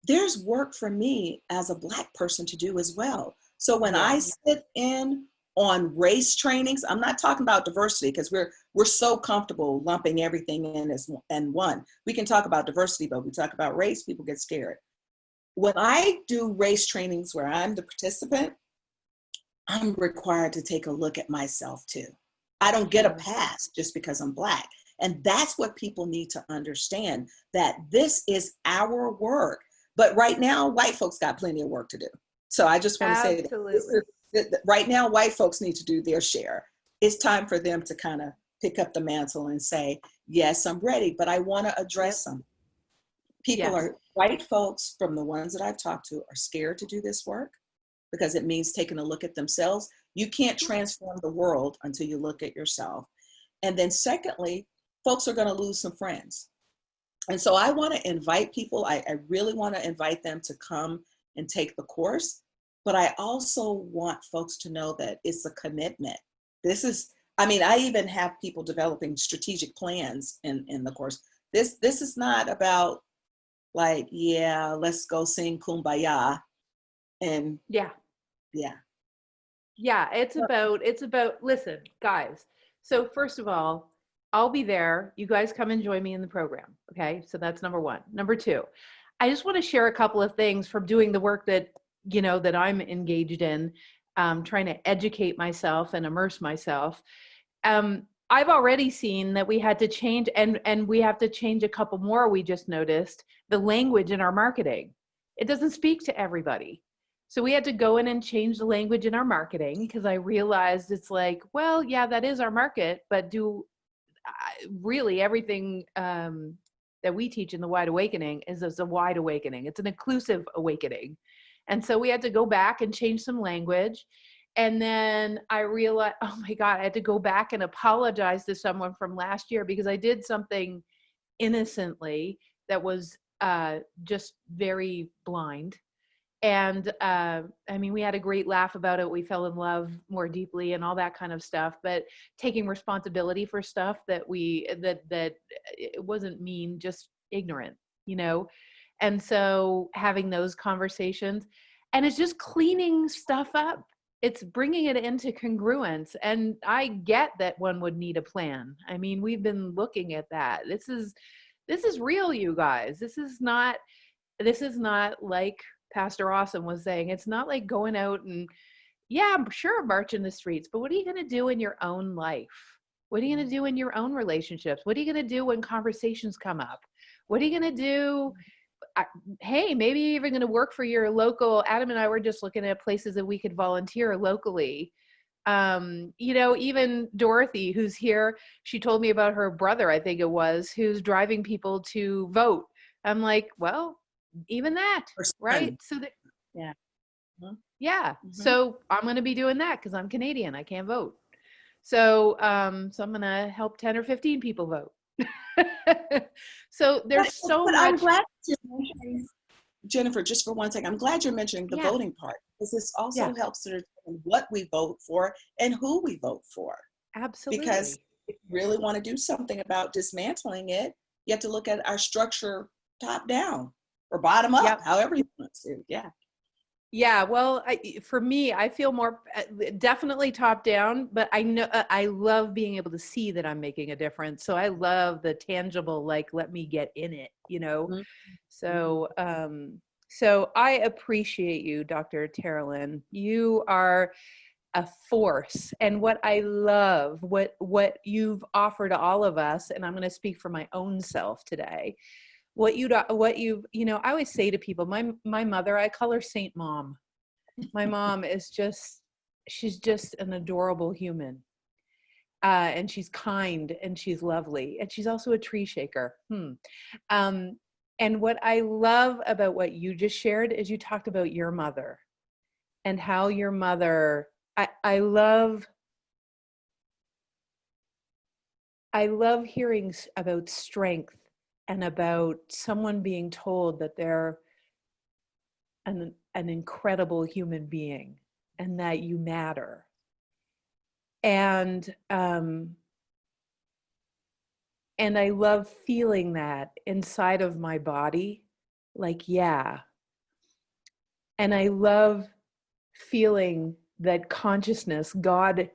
there's work for me as a Black person to do as well. So when I sit in on race trainings, I'm not talking about diversity, because we're so comfortable lumping everything in as one. We can talk about diversity, but we talk about race, people get scared. When I do race trainings where I'm the participant, I'm required to take a look at myself too. I don't get a pass just because I'm Black. And that's what people need to understand, that this is our work. But right now, white folks got plenty of work to do. So I just want to say that right now, white folks need to do their share. It's time for them to kind of pick up the mantle and say, yes, I'm ready, but I want to address them. People are, white folks from the ones that I've talked to are scared to do this work because it means taking a look at themselves. You can't transform the world until you look at yourself. And then secondly, folks are going to lose some friends. And so I want to invite people, I really want to invite them to come and take the course, but I also want folks to know that it's a commitment. This is, I mean, I even have people developing strategic plans in the course. This is not about like, yeah, let's go sing Kumbaya. And it's about, listen, guys. So first of all, I'll be there. You guys come and join me in the program. Okay. So that's number one. Number two, I just want to share a couple of things from doing the work that, that I'm engaged in, trying to educate myself and immerse myself. I've already seen that we had to change, and we have to change a couple more. We just noticed the language in our marketing. It doesn't speak to everybody. So we had to go in and change the language in our marketing, because I realized it's like, well, yeah, that is our market, but really everything that we teach in the Wide Awakening is a wide awakening. It's an inclusive awakening. And so we had to go back and change some language. And then I realized, oh my God, I had to go back and apologize to someone from last year because I did something innocently that was just very blind. And I mean, we had a great laugh about it. We fell in love more deeply and all that kind of stuff, but taking responsibility for stuff that it wasn't mean, just ignorant, And so having those conversations, and it's just cleaning stuff up. It's bringing it into congruence. And I get that one would need a plan. I mean, we've been looking at that. This is real, you guys. This is not like Pastor Awesome was saying. It's not like going out and, yeah, I'm sure march in the streets, but what are you going to do in your own life? What are you going to do in your own relationships? What are you going to do when conversations come up? What are you going to do? Hey, maybe you're even going to work for your local. Adam and I were just looking at places that we could volunteer locally. Even Dorothy, who's here, she told me about her brother, I think it was, who's driving people to vote. I'm like, well, even that, Or right? son. So that, Yeah. Mhm. yeah. Mhm. So I'm going to be doing that because I'm Canadian. I can't vote. So, so I'm going to help 10 or 15 people vote. So there's so But much. I'm glad you're mentioning, Jennifer, just for one second, I'm glad you're mentioning the Yeah. voting part, because this also Yeah, helps to determine what we vote for and who we vote for. Because absolutely. if you really want to do something about dismantling it, you have to look at our structure top down or bottom up, Yep. however you want to. Yeah. Yeah, well, for me, I feel more definitely top down, but I know I love being able to see that I'm making a difference. So I love the tangible, like, let me get in it, you know? Mhm. So, so I appreciate you, Dr. Terrlyn. You are a force. And what I love, what you've offered all of us, and I'm going to speak for my own self today, what you've, you know, I always say to people, my mother, I call her Saint Mom. My mom is just, she's just an adorable human. And she's kind and she's lovely. And she's also a tree shaker. And what I love about what you just shared is you talked about your mother and how your mother, I love hearing about strength and about someone being told that they're an incredible human being and that you matter. And I love feeling that inside of my body, like, yeah. And I love feeling that consciousness, God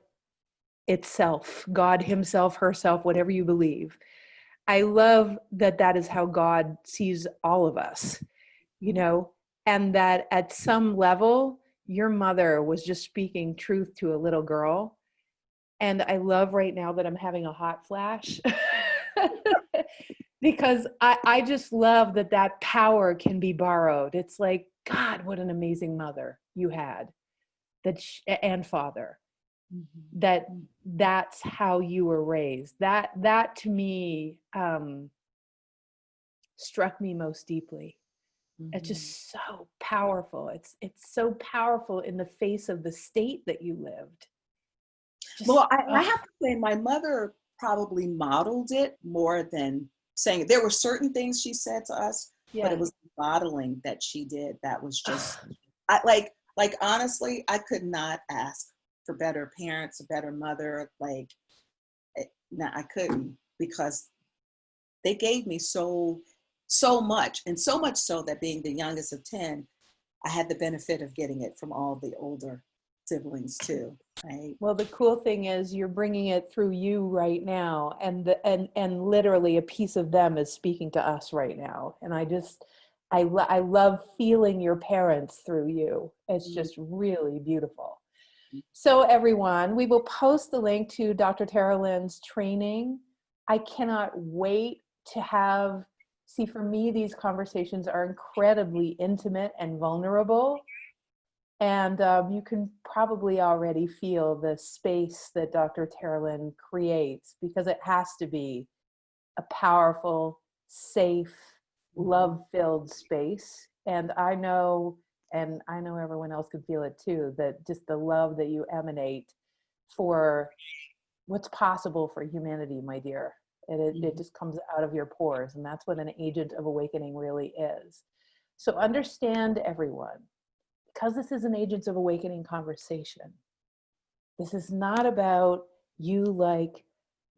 itself, God himself, herself, whatever you believe. I love that that is how God sees all of us, you know, and that at some level, your mother was just speaking truth to a little girl. And I love right now that I'm having a hot flash because I just love that that power can be borrowed. It's like, God, what an amazing mother you had, and father, that that's how you were raised. That to me struck me most deeply. It's just so powerful. It's so powerful in the face of the state that you lived. Just, Well, I have to say, my mother probably modeled it more than saying it. There were certain things she said to us, but it yeah. was modeling that she did that was just, I like honestly, I could not ask for better parents, a better mother. Like, no, I couldn't, because they gave me so much, and so much so that, being the youngest of 10, I had the benefit of getting it from all the older siblings too, right? Well, the cool thing is you're bringing it through you right now, and literally a piece of them is speaking to us right now. And I love feeling your parents through you. It's just really beautiful. So everyone, we will post the link to Dr. Terrlyn's training. I cannot wait to see, for me, these conversations are incredibly intimate and vulnerable. And you can probably already feel the space that Dr. Terrlyn creates, because it has to be a powerful, safe, love-filled space. And I know everyone else can feel it too, that just the love that you emanate for what's possible for humanity, my dear. It just comes out of your pores, and that's what an agent of awakening really is. So understand, everyone, because this is an Agents of Awakening conversation, this is not about you like,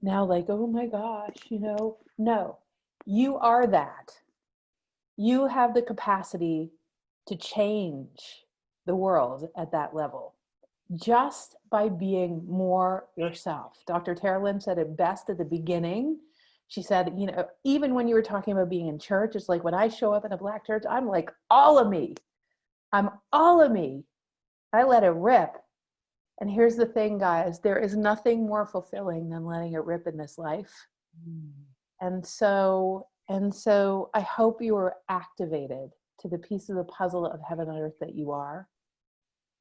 oh my gosh, no, you are that. You have the capacity to change the world at that level just by being more yourself. Dr. Terrlyn said it best at the beginning. She said, even when you were talking about being in church, it's like when I show up in a Black church, I'm like all of me. I'm all of me. I let it rip. And here's the thing, guys, there is nothing more fulfilling than letting it rip in this life. And so I hope you are activated to the piece of the puzzle of heaven on earth that you are.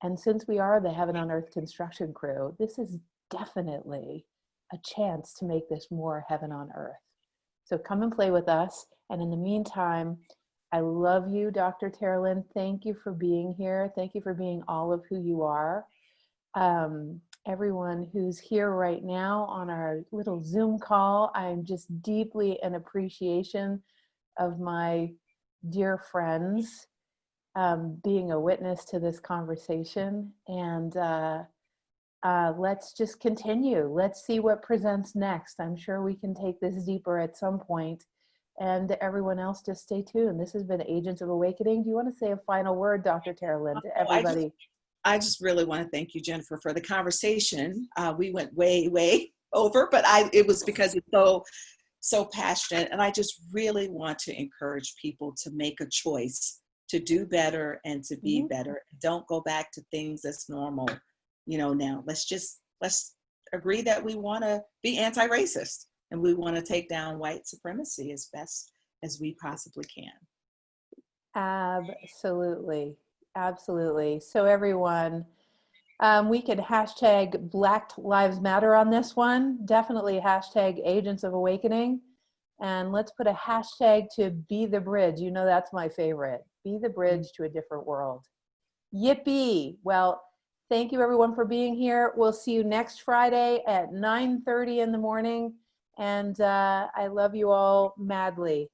And since we are the heaven on earth construction crew, this is definitely a chance to make this more heaven on earth. So come and play with us. And in the meantime, I love you, Dr. Terrlyn. Thank you for being here. Thank you for being all of who you are. Everyone who's here right now on our little Zoom call, I'm just deeply in appreciation of my dear friends being a witness to this conversation. And let's just continue. Let's see what presents next. I'm sure we can take this deeper at some point. And everyone else, just stay tuned. This has been Agents of Awakening. Do you want to say a final word, Dr. Terrlyn, to everybody? I just really want to thank you, Jennifer, for the conversation. We went way, way over, but it was because it's so passionate. And I just really want to encourage people to make a choice to do better and to be better. Don't go back to things that's normal. Now let's agree that we want to be anti-racist and we want to take down white supremacy as best as we possibly can. Absolutely. Absolutely. So everyone, we could hashtag Black Lives Matter on this one. Definitely hashtag Agents of Awakening. And let's put a hashtag to Be the Bridge. That's my favorite. Be the bridge to a different world. Yippee. Well, thank you everyone for being here. We'll see you next Friday at 9:30 in the morning. And I love you all madly.